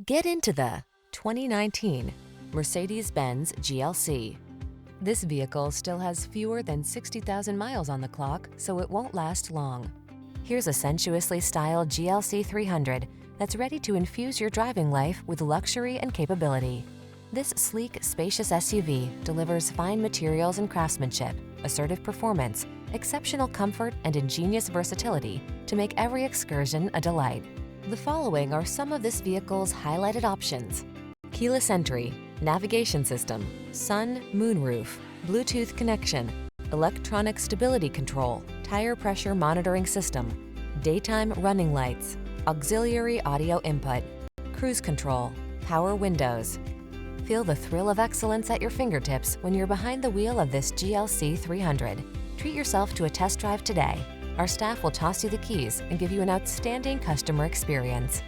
Get into the 2019 Mercedes-Benz GLC. This vehicle still has fewer than 60,000 miles on the clock, so it won't last long. Here's a sensuously styled GLC 300 that's ready to infuse your driving life with luxury and capability. This sleek, spacious SUV delivers fine materials and craftsmanship, assertive performance, exceptional comfort, and ingenious versatility to make every excursion a delight. The following are some of this vehicle's highlighted options: keyless entry, navigation system, sun, moonroof, Bluetooth connection, electronic stability control, tire pressure monitoring system, daytime running lights, auxiliary audio input, cruise control, power windows. Feel the thrill of excellence at your fingertips when you're behind the wheel of this GLC 300. Treat yourself to a test drive today. Our staff will toss you the keys and give you an outstanding customer experience.